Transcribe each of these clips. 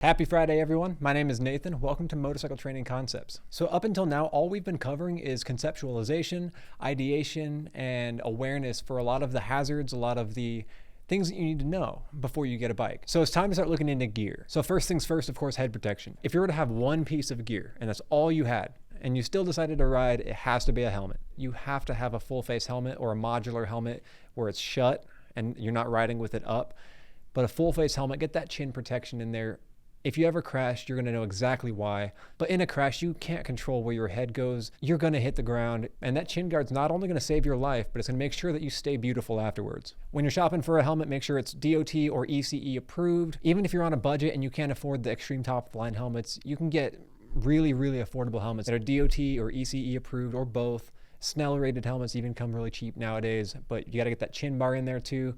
Happy Friday, everyone. My name is Nathan. Welcome to Motorcycle Training Concepts. So up until now, all we've been covering is conceptualization, ideation, and awareness for a lot of the hazards, a lot of the things that you need to know before you get a bike. So it's time to start looking into gear. So first things first, of course, head protection. If you were to have one piece of gear and that's all you had, and you still decided to ride, it has to be a helmet. You have to have a full face helmet or a modular helmet where it's shut and you're not riding with it up. But a full face helmet, get that chin protection in there. If you ever crash, you're gonna know exactly why. But in a crash, you can't control where your head goes. You're gonna hit the ground, and that chin guard's not only gonna save your life, but it's gonna make sure that you stay beautiful afterwards. When you're shopping for a helmet, make sure it's DOT or ECE approved. Even if you're on a budget and you can't afford the extreme top of the line helmets, you can get really, really affordable helmets that are DOT or ECE approved or both. Snell rated helmets even come really cheap nowadays, but you gotta get that chin bar in there too.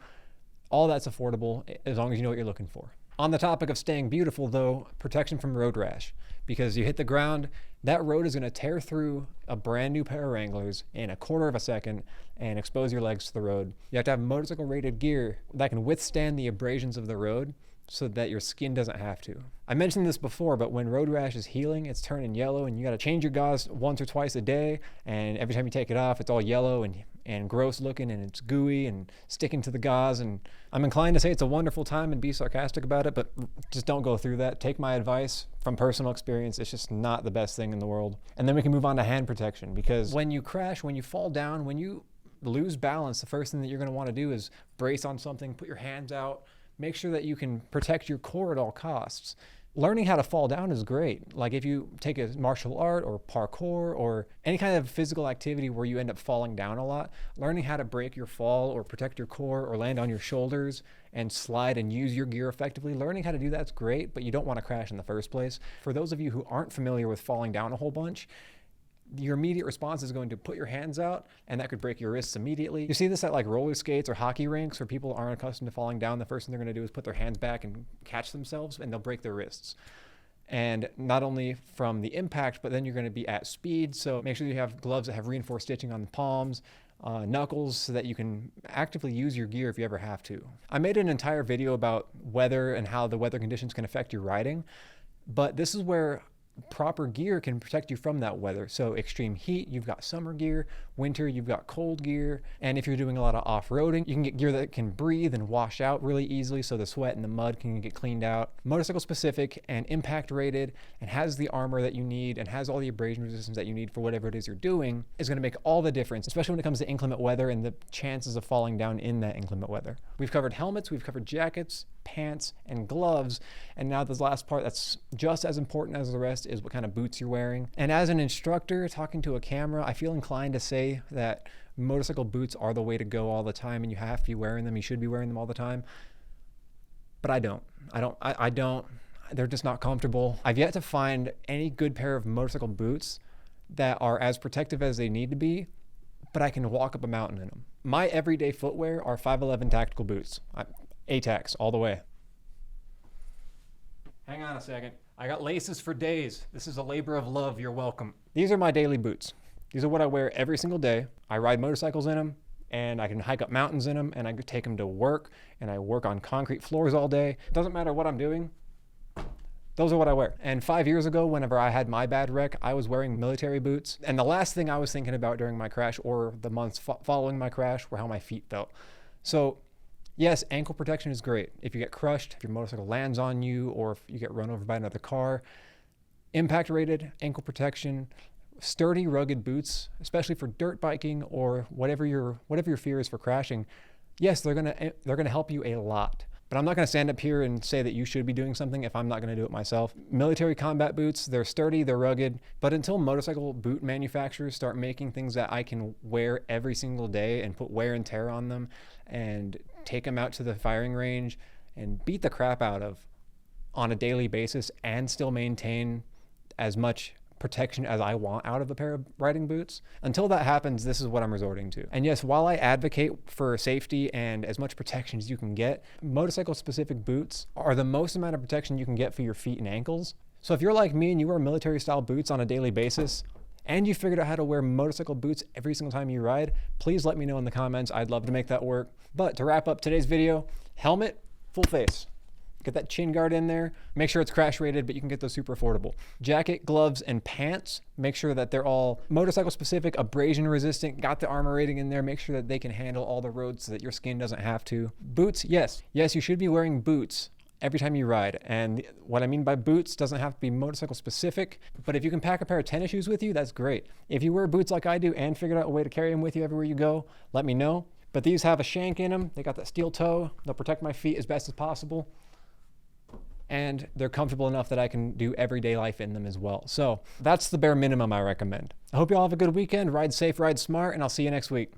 All that's affordable as long as you know what you're looking for. On the topic of staying beautiful though, protection from road rash. Because you hit the ground, that road is gonna tear through a brand new pair of Wranglers in a quarter of a second and expose your legs to the road. You have to have motorcycle rated gear that can withstand the abrasions of the road so that your skin doesn't have to. I mentioned this before, but when road rash is healing, it's turning yellow and you gotta change your gauze once or twice a day. And every time you take it off, it's all yellow and gross looking and it's gooey and sticking to the gauze. And I'm inclined to say it's a wonderful time and be sarcastic about it, but just don't go through that. Take my advice from personal experience. It's just not the best thing in the world. And then we can move on to hand protection, because when you crash, when you fall down, when you lose balance, the first thing that you're gonna wanna do is brace on something, put your hands out, make sure that you can protect your core at all costs. Learning how to fall down is great. Like if you take a martial art or parkour or any kind of physical activity where you end up falling down a lot, learning how to break your fall or protect your core or land on your shoulders and slide and use your gear effectively, learning how to do that's great, but you don't want to crash in the first place. For those of you who aren't familiar with falling down a whole bunch, your immediate response is going to put your hands out, and that could break your wrists immediately. You see this at like roller skates or hockey rinks where people aren't accustomed to falling down. The first thing they're going to do is put their hands back and catch themselves, and they'll break their wrists. And not only from the impact, but then you're going to be at speed. So make sure you have gloves that have reinforced stitching on the palms, knuckles, so that you can actively use your gear if you ever have to. I made an entire video about weather and how the weather conditions can affect your riding, but this is where proper gear can protect you from that weather. So extreme heat, you've got summer gear. Winter, you've got cold gear. And if you're doing a lot of off-roading, you can get gear that can breathe and wash out really easily, so the sweat and the mud can get cleaned out. Motorcycle specific and impact rated, and has the armor that you need and has all the abrasion resistance that you need for whatever it is you're doing, is going to make all the difference, especially when it comes to inclement weather and the chances of falling down in that inclement weather. We've covered helmets, we've covered jackets, pants, and gloves. And now this last part that's just as important as the rest is what kind of boots you're wearing. And as an instructor talking to a camera, I feel inclined to say that motorcycle boots are the way to go all the time, and you have to be wearing them. You should be wearing them all the time. But I don't. They're just not comfortable. I've yet to find any good pair of motorcycle boots that are as protective as they need to be, but I can walk up a mountain in them. My everyday footwear are 511 tactical boots. ATACs all the way. Hang on a second. I got laces for days. This is a labor of love. You're welcome. These are my daily boots. These are what I wear every single day. I ride motorcycles in them, and I can hike up mountains in them, and I can take them to work, and I work on concrete floors all day. It doesn't matter what I'm doing. Those are what I wear. And 5 years ago, whenever I had my bad wreck, I was wearing military boots. And the last thing I was thinking about during my crash or the months following my crash were how my feet felt. So yes, ankle protection is great. If you get crushed, if your motorcycle lands on you, or if you get run over by another car. Impact rated ankle protection, sturdy, rugged boots, especially for dirt biking or whatever your fear is for crashing. Yes, they're gonna help you a lot. But I'm not gonna stand up here and say that you should be doing something if I'm not gonna do it myself. Military combat boots, they're sturdy, they're rugged, but until motorcycle boot manufacturers start making things that I can wear every single day and put wear and tear on them and take them out to the firing range and beat the crap out of on a daily basis and still maintain as much protection as I want out of a pair of riding boots. Until that happens, this is what I'm resorting to. And yes, while I advocate for safety and as much protection as you can get, motorcycle specific boots are the most amount of protection you can get for your feet and ankles. So if you're like me and you wear military style boots on a daily basis, and you figured out how to wear motorcycle boots every single time you ride, please let me know in the comments. I'd love to make that work. But to wrap up today's video, helmet, full face. Get that chin guard in there. Make sure it's crash rated, but you can get those super affordable. Jacket, gloves, and pants. Make sure that they're all motorcycle specific, abrasion resistant, got the armor rating in there. Make sure that they can handle all the roads so that your skin doesn't have to. Boots, yes, you should be wearing boots every time you ride. And what I mean by boots doesn't have to be motorcycle specific, but if you can pack a pair of tennis shoes with you, that's great. If you wear boots like I do and figured out a way to carry them with you everywhere you go, let me know. But these have a shank in them. They got that steel toe. They'll protect my feet as best as possible. And they're comfortable enough that I can do everyday life in them as well. So that's the bare minimum I recommend. I hope you all have a good weekend. Ride safe, ride smart, and I'll see you next week.